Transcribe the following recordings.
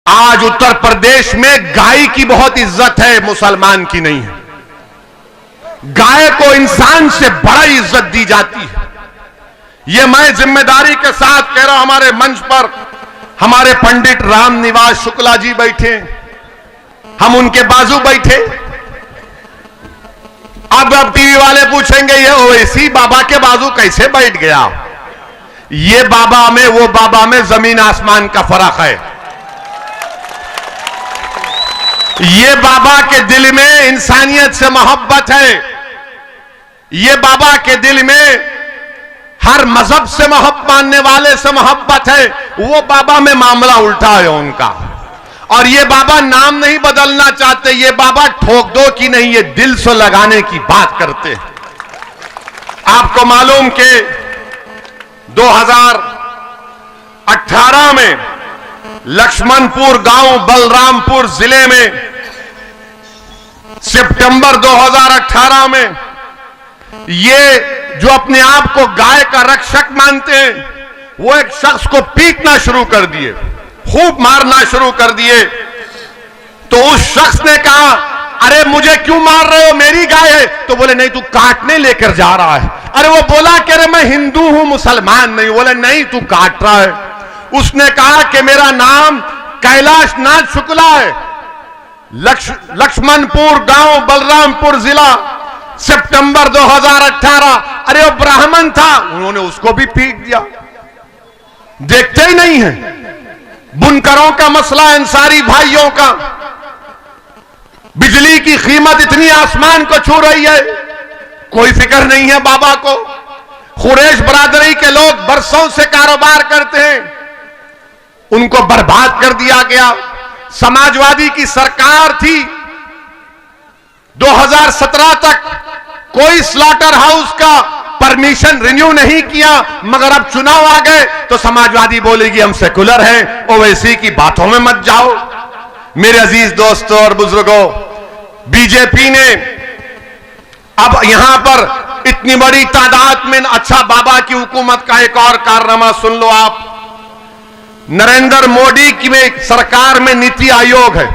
आज उत्तर प्रदेश में गाय की बहुत इज्जत है, मुसलमान की नहीं है। गाय को इंसान से बड़ा इज्जत दी जाती है। यह मैं जिम्मेदारी के साथ कह रहा हूं। हमारे मंच पर हमारे पंडित रामनिवास शुक्ला जी बैठे, हम उनके बाजू बैठे। अब टीवी वाले पूछेंगे ये ओवैसी बाबा के बाजू कैसे बैठ गया? ये बाबा में वो बाबा में जमीन आसमान का फर्क है। ये बाबा के दिल में इंसानियत से मोहब्बत है। ये बाबा के दिल में हर मजहब से मानने वाले से मोहब्बत है। वो बाबा में मामला उल्टा है उनका। और ये बाबा नाम नहीं बदलना चाहते। ये बाबा ठोक दो की नहीं, ये दिल से लगाने की बात करते हैं। आपको मालूम कि 2018 में लक्ष्मणपुर गांव बलरामपुर जिले में सितंबर 2018 में ये जो अपने आप को गाय का रक्षक मानते हैं, वो एक शख्स को पीटना शुरू कर दिए, खूब मारना शुरू कर दिए। तो उस शख्स ने कहा, अरे मुझे क्यों मार रहे हो, मेरी गाय है। तो बोले नहीं, तू काटने लेकर जा रहा है। अरे वो बोला कि अरे मैं हिंदू हूं, मुसलमान नहीं। बोले नहीं, तू काट रहा है। उसने कहा कि मेरा नाम कैलाश नाथ शुक्ला है, लक्ष्मणपुर गांव बलरामपुर जिला, सितंबर 2018। अरे वो ब्राह्मण था, उन्होंने उसको भी पीट दिया। देखते ही नहीं है बुनकरों का मसला, अंसारी भाइयों का। बिजली की कीमत इतनी आसमान को छू रही है, कोई फिक्र नहीं है बाबा को। कुरैश बरादरी के लोग बरसों से कारोबार करते हैं, उनको बर्बाद कर दिया गया। समाजवादी की सरकार थी, 2017 तक कोई स्लॉटर हाउस का परमिशन रिन्यू नहीं किया। मगर अब चुनाव आ गए तो समाजवादी बोलेगी हम सेकुलर हैं, ओवैसी की बातों में मत जाओ। मेरे अजीज दोस्तों और बुजुर्गों, बीजेपी ने अब यहां पर इतनी बड़ी तादाद में, अच्छा बाबा की हुकूमत का एक और कारनामा सुन लो आप। नरेंद्र मोदी की में सरकार में नीति आयोग है।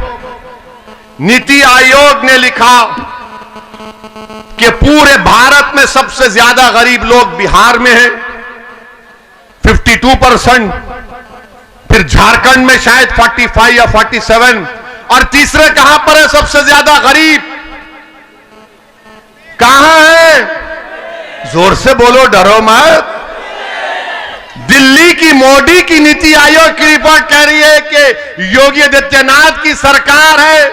नीति आयोग ने लिखा कि पूरे भारत में सबसे ज्यादा गरीब लोग बिहार में हैं, 52%, फिर झारखंड में शायद 45 या 47, और तीसरे कहां पर है सबसे ज्यादा गरीब? कहां है? जोर से बोलो, डरो मत। दिल्ली की मोदी की नीति आयोग की रिपोर्ट कह रही है कि योगी आदित्यनाथ की सरकार है,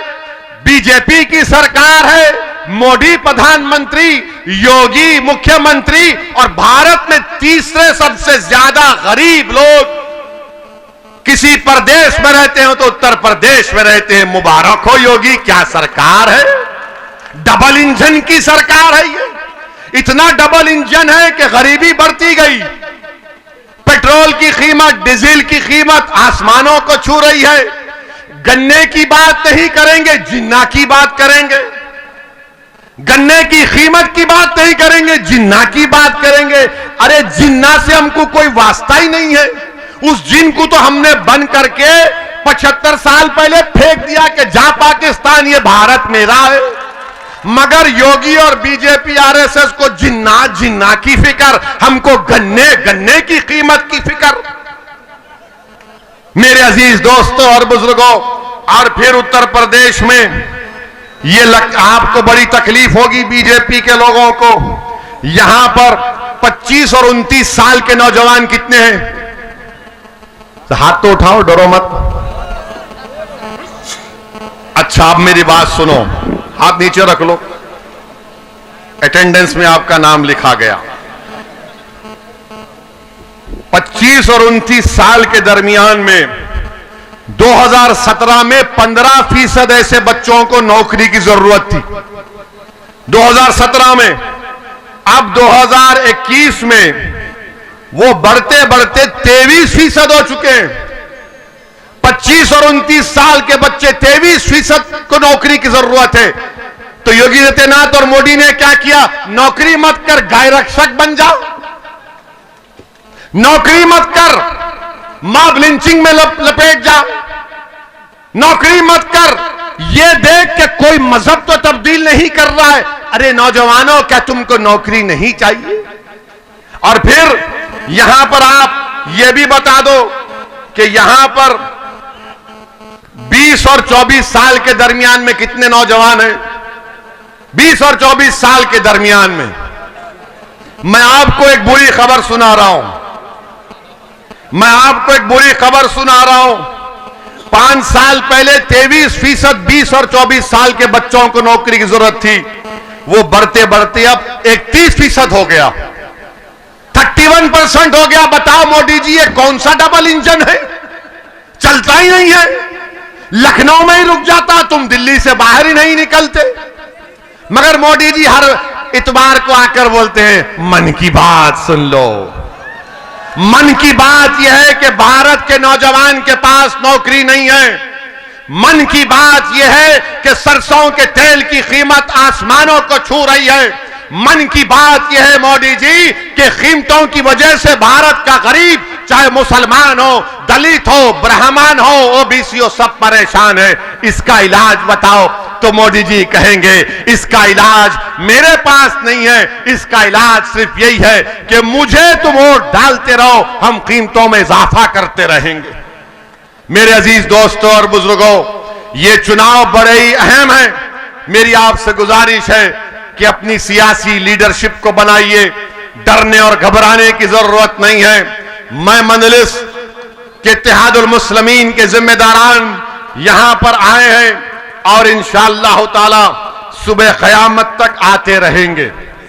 बीजेपी की सरकार है, मोदी प्रधानमंत्री, योगी मुख्यमंत्री, और भारत में तीसरे सबसे ज्यादा गरीब लोग किसी प्रदेश में रहते हो तो उत्तर प्रदेश में रहते हैं। मुबारक हो योगी, क्या सरकार है! डबल इंजन की सरकार है ये। इतना डबल इंजन है कि गरीबी बढ़ती गई। पेट्रोल की कीमत, डीजल की कीमत आसमानों को छू रही है। गन्ने की बात नहीं करेंगे, जिन्ना की बात करेंगे। गन्ने की कीमत की बात नहीं करेंगे, जिन्ना की बात करेंगे। अरे जिन्ना से हमको कोई वास्ता ही नहीं है। उस जिन को तो हमने बंद करके 75 साल पहले फेंक दिया कि जा पाकिस्तान, ये भारत मेरा है। मगर योगी और बीजेपी आरएसएस को जिन्ना जिन्ना की फिक्र, हमको गन्ने की कीमत की फिक्र। मेरे अजीज दोस्तों और बुजुर्गों, और फिर उत्तर प्रदेश में ये आपको बड़ी तकलीफ होगी बीजेपी के लोगों को। यहां पर 25 और 29 साल के नौजवान कितने हैं? हाथ तो उठाओ, डरो मत। अच्छा, अब मेरी बात सुनो, हाथ नीचे रख लो। अटेंडेंस में आपका नाम लिखा गया। 25 और 29 साल के दरमियान में 2017 में 15% ऐसे बच्चों को नौकरी की जरूरत थी, 2017 में। अब 2021 में वो बढ़ते बढ़ते 23% हो चुके हैं। 25 और 29 साल के बच्चे, 23% को नौकरी की जरूरत है। तो योगी आदित्यनाथ और मोदी ने क्या किया? नौकरी मत कर, गाय रक्षक बन जाओ। नौकरी मत कर, मॉब लिंचिंग में लपेट जाओ। नौकरी मत कर, ये देख के कोई मजहब तो तब्दील नहीं कर रहा है। अरे नौजवानों, क्या तुमको नौकरी नहीं चाहिए? और फिर यहां पर आप ये भी बता दो कि यहां पर 20 और 24 साल के दरमियान में कितने नौजवान हैं? 20 और 24 साल के दरमियान में मैं आपको एक बुरी खबर सुना रहा हूं। मैं आपको एक बुरी खबर सुना रहा हूं। 5 साल पहले 23% 20 और 24 साल के बच्चों को नौकरी की जरूरत थी। वो बढ़ते बढ़ते अब 31% हो गया, 31% हो गया। बताओ मोदी जी, ये कौन सा डबल इंजन है? चलता ही नहीं है। लखनऊ में ही रुक जाता, तुम दिल्ली से बाहर ही नहीं निकलते। मगर मोदी जी हर इतवार को आकर बोलते हैं, मन की बात सुन लो। मन की बात यह है कि भारत के नौजवान के पास नौकरी नहीं है। मन की बात यह है कि सरसों के तेल की कीमत आसमानों को छू रही है। मन की बात यह है मोदी जी कि कीमतों की वजह से भारत का गरीब, चाहे मुसलमान हो, दलित हो, ब्राह्मण हो, ओबीसी हो, सब परेशान है। इसका इलाज बताओ तो मोदी जी कहेंगे, इसका इलाज मेरे पास नहीं है। इसका इलाज सिर्फ यही है कि मुझे तुम वोट डालते रहो, हम कीमतों में इजाफा करते रहेंगे। मेरे अजीज दोस्तों और बुजुर्गों, ये चुनाव बड़े ही अहम है। मेरी आपसे गुजारिश है कि अपनी सियासी लीडरशिप को बनाइए। डरने और घबराने की जरूरत नहीं है। मैं मजलिस के इत्तेहादुल मुस्लिमीन के जिम्मेदारान यहां पर आए हैं और इंशाअल्लाह ताला सुबह क़यामत तक आते रहेंगे।